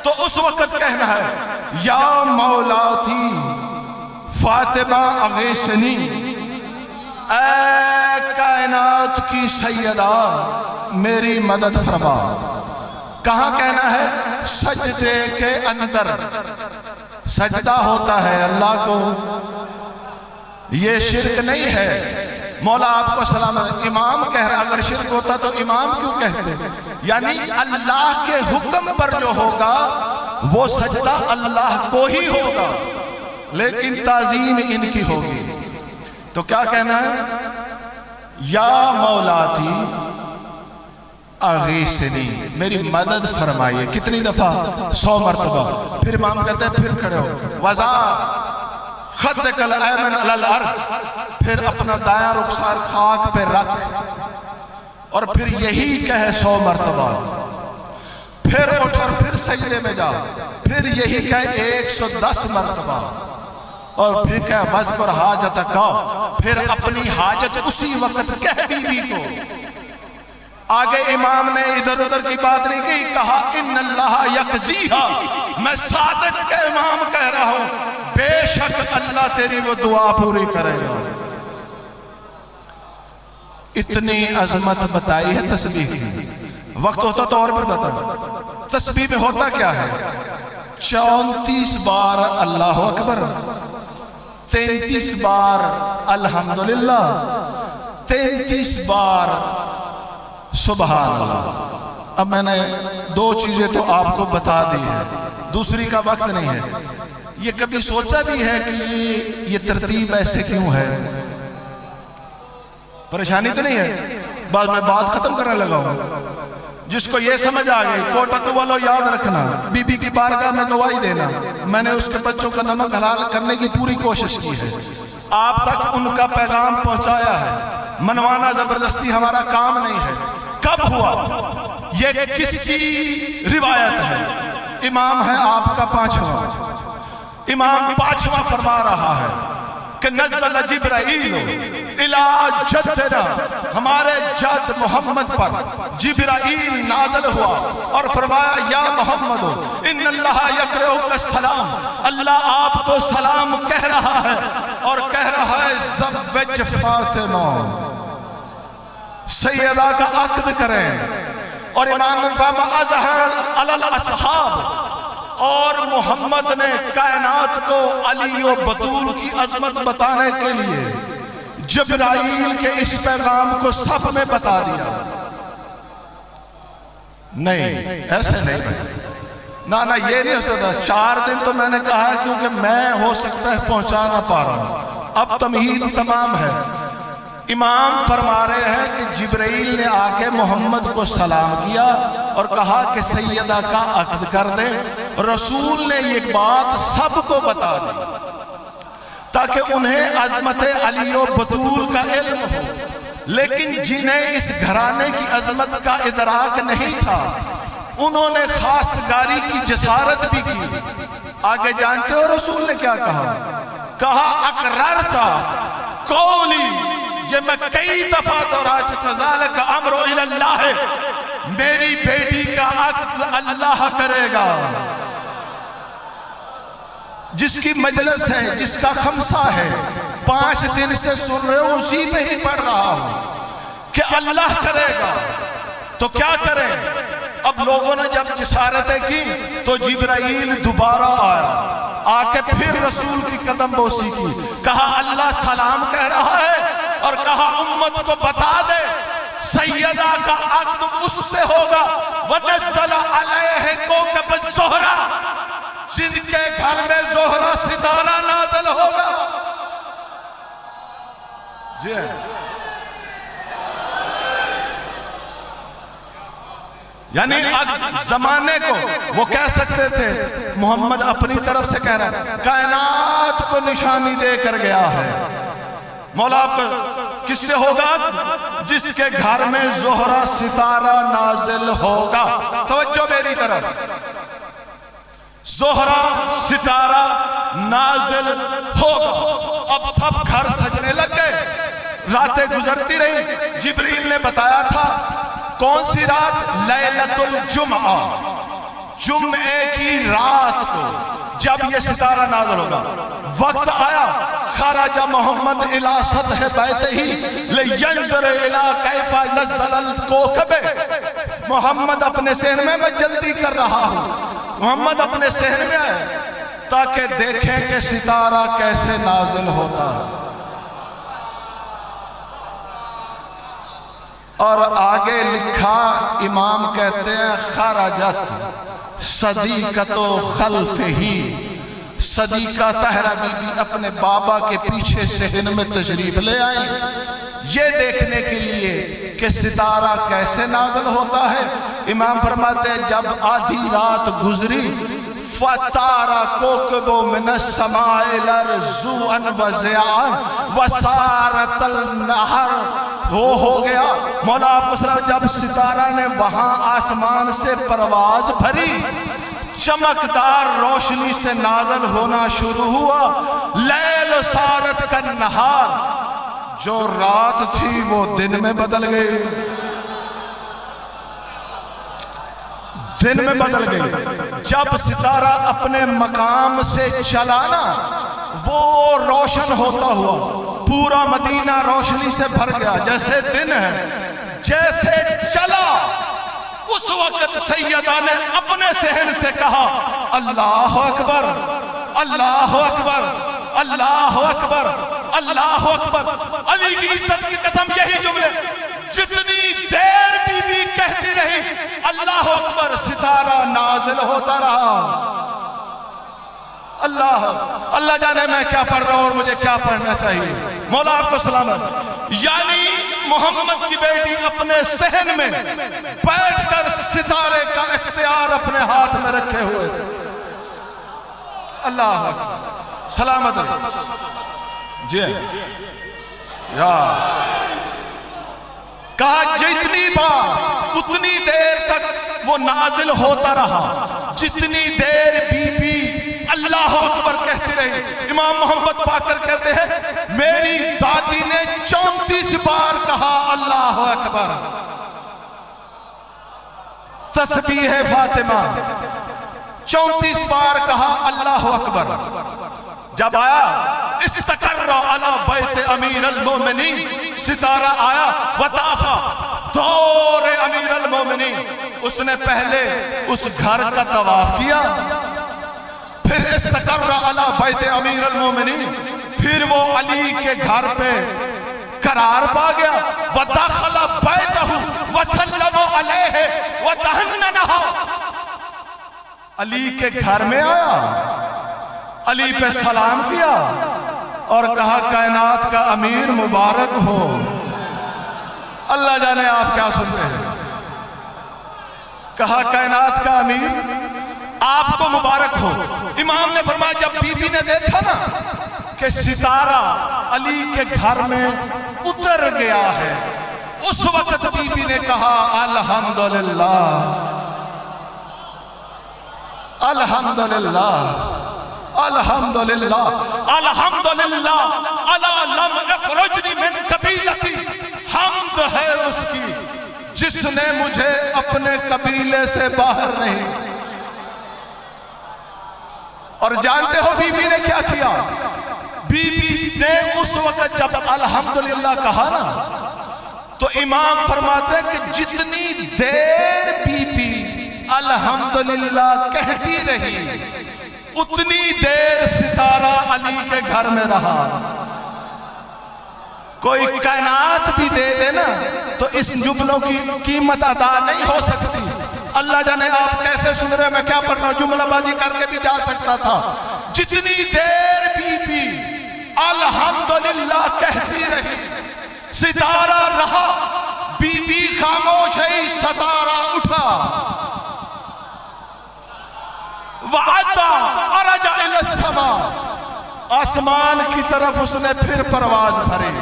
S1: تو اس وقت کہنا ہے یا مولاتی فاطمہ اغیثنی، اے کائنات کی سیدہ میری مدد فرما۔ کہاں کہنا ہے؟ سجدے کے اندر۔ سجدہ ہوتا ہے اللہ کو، یہ شرک نہیں ہے۔ مولا آپ کو سلامت، امام کہہ رہا، اگر شرک ہوتا تو امام کیوں کہتے؟ یعنی اللہ کے حکم پر جو ہوگا وہ سجدہ اللہ کو ہی ہوگا، لیکن تعظیم ان کی ہوگی۔ تو کیا کہنا ہے؟ یا مولاتی اغیثنی، میری مدد فرمائیے۔ کتنی دفعہ؟ 100 مرتبہ۔ پھر امام کہتے ہیں پھر کھڑے ہو، وضع خدک الایمن علی الارض، پھر اپنا دایاں رخسار خاک پہ رکھ، اور پھر یہی کہے 100 مرتبہ۔ پھر اٹھ اور پھر سجدے میں جا، پھر یہی کہے 110 مرتبہ، اور پھر کہے وذکر حاجتک، پھر اپنی حاجت اسی وقت کہہ بی بی کو۔ آگے امام نے ادھر ادھر کی بات نہیں کی، کہا ان اللہ یقضیہا، میں صادق کے امام کہہ رہا ہوں بے شک اللہ تیری وہ دعا پوری کرے گا۔ اتنی عظمت بتائی ہے تسبیح کی. وقت ہوتا تو اور بھی بتاتا. تسبیح میں ہوتا کیا ہے؟ 34 بار اللہ اکبر، 33 بار الحمدللہ، 33 بار سبحان اللہ. اب میں نے 2 چیزیں تو آپ کو بتا دی ہے، دوسری کا وقت نہیں ہے. یہ کبھی سوچا بھی ہے کہ یہ ترتیب ایسے کیوں ہے؟ پریشانی تو نہیں ہے؟ بعد میں بات ختم کرنے لگا ہوں. جس کو یہ سمجھ آ گئی، کوٹتو والو یاد رکھنا، بی بی کی بارگاہ میں گواہی دینا. میں نے اس کے بچوں کا نمک حلال کرنے کی پوری کوشش کی ہے، آپ تک ان کا پیغام پہنچایا ہے. منوانا زبردستی ہمارا کام نہیں ہے. کب ہوا؟ یہ کس کی روایت ہے؟ امام ہے آپ کا 5واں. امام 5واں فرما رہا ہے کہ نزل جبرائیل الی جدنا، ہمارے جد محمد پر جبرائیل نازل ہوا اور فرمایا یا محمد ان اللہ یقرؤک السلام، اللہ آپ کو سلام کہہ رہا ہے اور کہہ رہا ہے زوج فاطمہ، سیدہ کا عقد کریں. اور امام فاطمہ اظہر علی الاصحاب، اور محمد نے کائنات کو علی و بطول کی عظمت بتانے کے لیے جبرائیل کے اس پیغام کو سب میں بتا دیا. نہیں ایسے نہیں، نہ یہ نہیں ہو سکتا. 4 دن تو میں نے کہا کیونکہ میں ہو سکتا ہے پہنچا نہ پا رہا ہوں. اب تمہید تمام ہے. امام فرما رہے ہیں کہ جبرائیل نے آ کے محمد کو سلام کیا اور کہا کہ سیدہ کا عقد کر دیں. رسول نے یہ بات سب کو بتا دی تاکہ انہیں عظمت علی و بطول کا علم ہو. لیکن جنہیں اس گھرانے کی عظمت کا ادراک نہیں تھا، انہوں نے خواستگاری کی جسارت بھی کی. آگے جانتے ہو رسول نے کیا کہا؟ کہا اقررتا قولی، یہ میں کئی دفعہ دہرا چکا، ذالک امر الی اللہ، میری بیٹی کا عقد اللہ کرے گا. جس کی مجلس ہے، جس کا خمسہ ہے، 5 دن سے سن رہے ہو، اسی پہ ہی پڑھ رہا ہوں کہ اللہ کرے گا. تو کیا کریں؟ اب لوگوں نے جب جسارتیں کی تو جبرائیل دوبارہ آیا، آ کے پھر رسول کی قدم بوسی کی. کہا اللہ سلام کہہ رہا ہے اور کہا امت کو بتا دے سیدہ کا عقد اس سے ہوگا. وَنَزَّلَ عَلَيْهِ كَوْكَبَ الزُّهْرَةِ، جن کے گھر میں زہرہ ستارہ نازل ہوگا. جی یعنی زمانے کو وہ کہہ سکتے تھے، محمد اپنی طرف سے کہہ رہا ہے کائنات کو نشانی دے کر گیا ہے. مولا آپ کس سے ہوگا؟ جس کے گھر میں زہرہ ستارہ نازل ہوگا. توجہ میری طرف، زہرہ ستارہ نازل ہوگا. اب سب گھر سجنے لگ گئے. راتیں گزرتی رہی. جبریل نے بتایا تھا کون سی رات؟ لیلۃ الجمعہ، جمعے کی رات کو جب یہ ستارہ نازل ہوگا. وقت آیا، خرج محمد الی سطح بیتہ لینظر الی کیف نزل الکوکب. محمد اپنے صحن میں جلدی کر رہا ہوں، محمد اپنے صحن میں آئے تاکہ دیکھیں کہ ستارہ کیسے نازل ہوتا ہے. اور آگے لکھا، امام کہتے ہیں خرجت صدیقۃ خلفہ، صدیقہ طاہرہ بی بی اپنے بابا کے پیچھے صحن میں تشریف لے آئیں یہ دیکھنے کے لیے کہ ستارہ کیسے نازل ہوتا ہے. امام فرماتے ہیں جب آدھی رات گزری، فَتَارَ كُوكَبُ مِنَ السَّمَاءِ لَرْزُوًا وَزِعًا وَسَارَتَ النَّهَرُ، ہو گیا. مولا آپ کو سلام، جب ستارہ نے وہاں آسمان سے پرواز بھری، چمکدار روشنی سے نازل ہونا شروع ہوا. لیل سارت کا نہار، جو رات تھی وہ دن میں بدل گئی، دن میں بدل گئی. جب ستارہ اپنے مقام سے چلانا، وہ روشن ہوتا ہوا پورا مدینہ روشنی سے بھر گیا، جیسے دن ہے، جیسے چلا۔ اس وقت سیدہ نے اپنے صحن سے کہا اللہ اکبر، اللہ اکبر، اللہ اکبر، اللہ اکبر۔ علی کی عزت کی قسم یہی جملے جتنی دیر بی بی کہتی رہی اللہ اکبر، ستارہ نازل ہوتا رہا۔ اللہ جانے میں کیا پڑھ رہا ہوں اور مجھے کیا پڑھنا چاہیے۔ مولا آپ کو سلامت۔ یعنی محمد کی بیٹی اپنے صحن میں بیٹھ کر ستارے کا اختیار اپنے ہاتھ میں رکھے ہوئے تھے۔ اللہ سلامت جی یا کہا جتنی بار اتنی دیر تک وہ نازل ہوتا رہا، جتنی دیر بی بی اللہ اکبر کہتی رہی۔ امام محمد پاکر کہتے ہیں میری دادی نے 34 بار کہا اللہ اکبر۔ تسبیح فاطمہ 34 بار کہا اللہ اکبر۔ جب آیا استقر علی بیت امیر المومنین، ستارہ آیا وطافہ دور امیر المومنین، اس نے پہلے اس گھر کا طواف کیا، پھر استقر علی بیت امیر المومنین، پھر وہ علی کے گھر پہ قرار پا گیا۔ وَدَخَلَ بَيْتَهُ وَسَلَّمَ عَلَيْهِ وَتَهَنَّنَهَا، علی کے گھر میں آیا، علی پہ سلام کیا اور کہا کائنات کا امیر مبارک ہو۔ اللہ جانے آپ کیا سنتے ہیں۔ کہا کائنات کا امیر آپ کو مبارک ہو۔ امام نے فرمایا جب بی بی نے دیکھا نا کہ ستارہ علی کے گھر میں اتر گیا ہے، اس وقت بی بی نے کہا الحمدللہ، الحمدللہ، الحمدللہ، الحمدللہ الا لم اخرجنی من قبیلتی، حمد ہے اس کی جس نے مجھے اپنے قبیلے سے باہر نہیں۔ اور جانتے ہو بی بی نے کیا کیا؟ بی بی نے اس وقت جب الحمدللہ کہا نا تو امام فرماتے ہیں کہ جتنی دیر بی بی الحمدللہ کہتی رہی اتنی دیر ستارہ علی کے گھر میں رہا۔ کوئی کائنات بھی دے دے نا تو اس جملوں کی قیمت ادا نہیں ہو سکتی۔ اللہ جانے آپ کیسے سن رہے، میں کیا پڑھ رہا ہوں، جملہ بازی کر کے بھی جا سکتا تھا۔ جتنی دیر بی بی الحمدللہ کہتی رہی ستارہ رہا، بی بی خاموش ہے، ستارہ اٹھا۔ وعدا ارجع الی السماء، آسمان کی طرف اس نے پھر پرواز بھری۔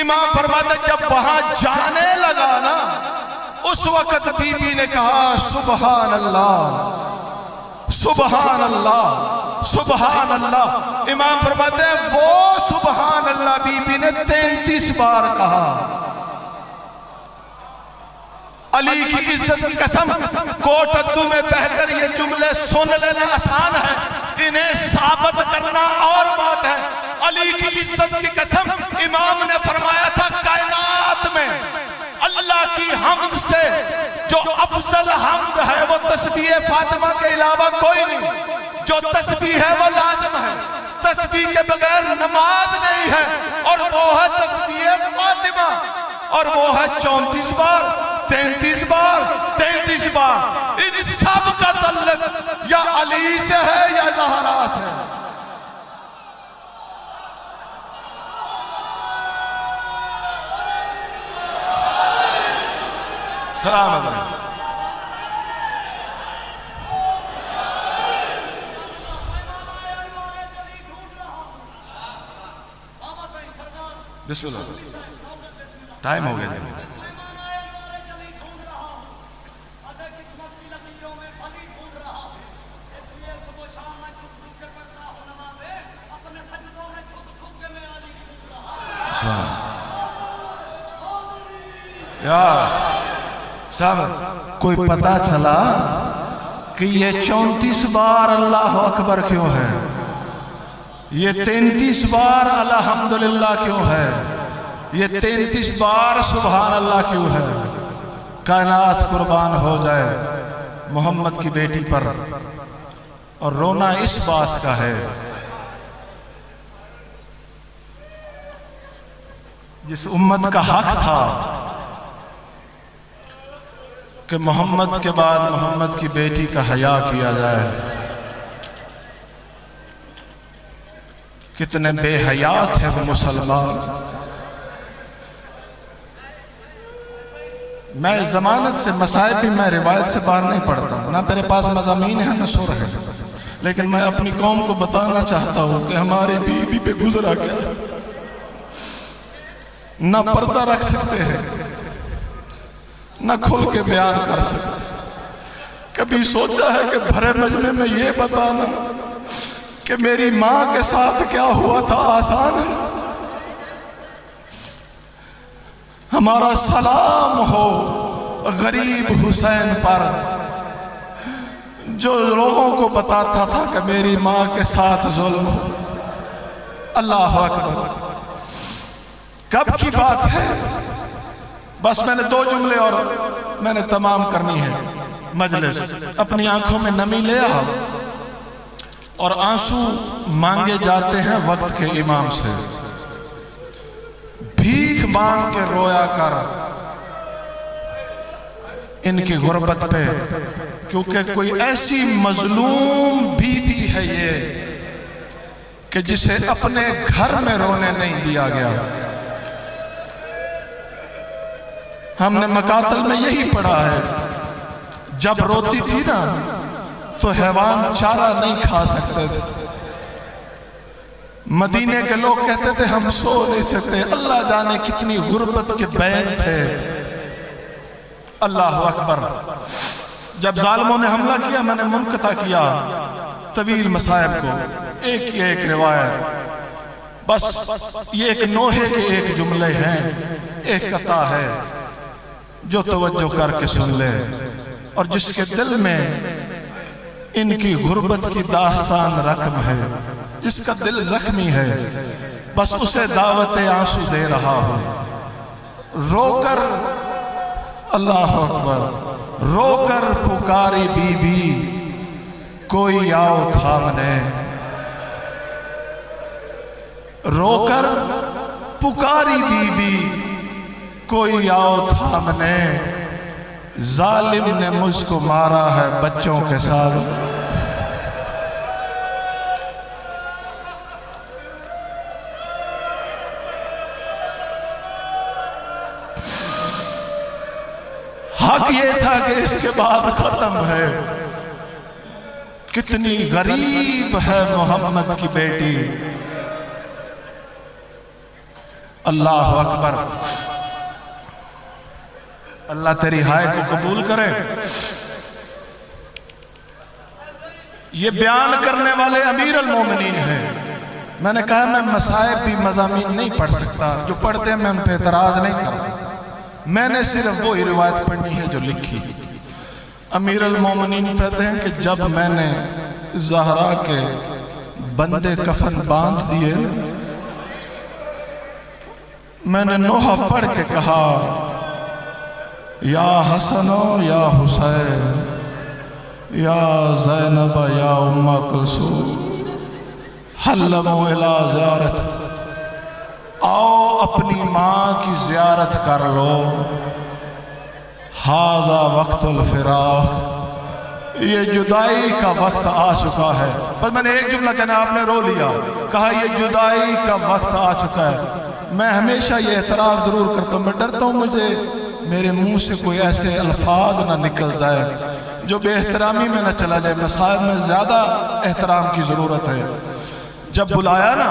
S1: امام فرماتے جب وہاں جانے لگا نا اس وقت بی بی نے کہا سبحان اللہ، سبحان اللہ، سبحان اللہ۔ امام فرماتے ہیں وہ سبحان اللہ بی بی نے 33 بار کہا۔ علی کی عزت کی قسم کوٹ ادو میں بہ کر یہ جملے سن لینا آسان ہے، انہیں ثابت کرنا اور بات ہے۔ علی کی عزت کی قسم امام نے فرمایا تھا کائنات میں اللہ کی حمد سے جو افضل حمد ہے وہ تسبیح فاطمہ کے علاوہ کوئی نہیں۔ جو تسبیح ہے وہ لازم ہے، تسبیح کے بغیر نماز نہیں ہے، اور وہ ہے تسبیح فاطمہ، اور وہ ہے 34 بار، 33 بار، 33 بار۔ ان سب کا تعلق یا علی سے ہے یا زہرا سے۔ سلام علیکم۔ بسم اللہ، ٹائم ہو گیا۔ کوئی پتا چلا کہ یہ 34 بار اللہ اکبر کیوں ہے؟ یہ 33 بار الحمدللہ کیوں ہے؟ یہ 33 بار سبحان اللہ کیوں ہے؟ کائنات قربان ہو جائے محمد کی بیٹی پر، اور رونا اس بات کا ہے جس امت کا حق تھا کہ محمد کے بعد محمد کی بیٹی کا حیا کیا جائے۔ کتنے بے حیات ہیں وہ مسلمان۔ میں ضمانت سے مسائل بھی میں روایت سے باہر نہیں پڑھتا، نہ میرے پاس مضامین ہیں نہ سور ہے، لیکن میں اپنی قوم کو بتانا چاہتا ہوں کہ ہماری بیوی پہ گزرا کیا، نہ پردہ رکھ سکتے ہیں نہ کھل کے بیان کر سکتے۔ کبھی سوچا ہے کہ بھرے مجمع میں یہ بتانا کہ میری ماں کے ساتھ کیا ہوا تھا آسان ہے؟ ہمارا سلام ہو غریب حسین پر جو لوگوں کو بتاتا تھا کہ میری ماں کے ساتھ ظلم ہو۔ اللہ اکبر۔ کب کی بات ہے؟ بس میں نے 2 جملے اور میں نے تمام کرنی ہے مجلس۔ اپنی آنکھوں میں نمی لے آ، اور آنسو مانگے جاتے ہیں وقت کے امام سے۔ بھیک مانگ کے رویا کر ان کی غربت پہ، کیونکہ کوئی ایسی مظلوم بیوی ہے یہ کہ جسے اپنے گھر میں رونے نہیں دیا گیا۔ ہم نے مقاتل میں یہی پڑھا ہے، جب روتی تھی نا تو حیوان چارہ نہیں کھا سکتے تھے۔ مدینے کے لوگ کہتے تھے ہم سو نہیں سکتے۔ اللہ جانے کتنی غربت کے بین تھے۔ اللہ اکبر۔ جب ظالموں نے حملہ کیا میں نے منقطع کیا طویل مسائل کو، ایک ہی ایک روایت، بس یہ ایک نوحے کے ایک جملے ہیں، ایک قطع ہے جو توجہ کر کے سن لے، اور جس کے دل میں ان کی غربت کی داستان رقم ہے، جس کا دل زخمی ہے، بس اسے دعوت آنسو دے رہا ہو۔ رو کر، اللہ اکبر، رو کر پکاری بی بی کوئی آؤ تھامنے، رو کر پکاری بی بی کوئی آؤ تھامنے، ظالم نے مجھ کو مارا ہے بچوں کے ساتھ۔ حق یہ تھا کہ اس کے بعد ختم ہے۔ کتنی غریب ہے محمد کی بیٹی۔ اللہ اکبر۔ اللہ تیری ہائے کو قبول کرے۔ یہ بیان کرنے والے امیر المومنین ہیں۔ میں نے کہا میں مصائب بھی مضامین نہیں پڑھ سکتا، جو پڑھتے ہیں میں ان پہ اعتراض نہیں کرتا، میں نے صرف وہی روایت پڑھنی ہے جو لکھی۔ امیر المومنین کہتے ہیں کہ جب میں نے زہرا کے بندے کفن باندھ دیے، میں نے نوحہ پڑھ کے کہا یا حسن یا حسین یا زینب یا ام کلثوم حلموا الی زیارت، آؤ اپنی ماں کی زیارت کر لو، ھذا وقت الفراق، یہ جدائی کا وقت آ چکا ہے۔ بس میں نے ایک جملہ کہنا، آپ نے رو لیا، کہا یہ جدائی کا وقت آ چکا ہے۔ میں ہمیشہ یہ اعتراف ضرور کرتا ہوں، میں ڈرتا ہوں مجھے میرے منہ سے کوئی ایسے الفاظ نہ نکل جائے جو بے احترامی میں نہ چلا جائے۔ مصائب میں زیادہ احترام کی ضرورت ہے۔ جب بلایا نا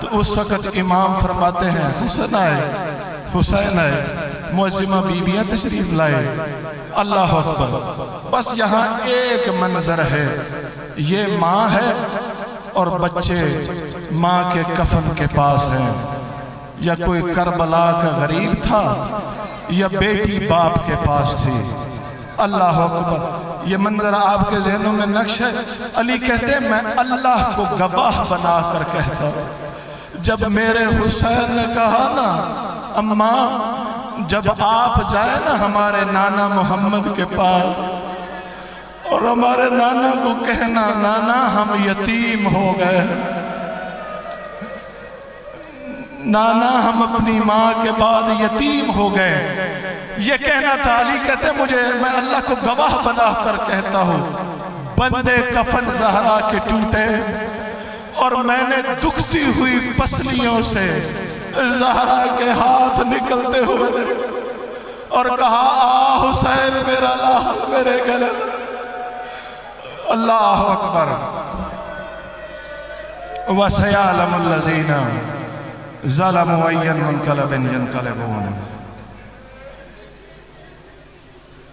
S1: تو اس وقت امام فرماتے ہیں حسن آئے، حسین آئے، معظمہ بیویاں تشریف لائے۔ اللہ اکبر۔ بس یہاں ایک منظر ہے، یہ ماں ہے اور بچے ماں کے کفن کے پاس ہیں، یا کوئی کربلا کا غریب تھا یا بیٹی باپ کے پاس تھی۔ اللہ اکبر۔ یہ منظر آپ کے ذہنوں میں نقش ہے۔ علی کہتے ہیں میں اللہ کو گواہ بنا کر کہتا ہوں، جب میرے حسین نے کہا نا اماں جب آپ جائے نا ہمارے نانا محمد کے پاس اور ہمارے نانا کو کہنا نانا ہم یتیم ہو گئے، نانا ہم اپنی ماں کے بعد یتیم ہو گئے، یہ کہنا تھا۔ علی کہتے مجھے میں اللہ کو گواہ بنا کر کہتا ہوں بندے کفن زہرا کے ٹوٹے اور میں نے دکھتی ہوئی پسلیوں سے زہرا کے ہاتھ نکلتے ہوئے اور کہا آ حسین میرا لال میرے گلے۔ اللہ اکبر۔ وَسَيَعْلَمُ الَّذِينَ ظَلَمُوا أَيَّ مُنْقَلَبٍ يَنْقَلِبُونَ۔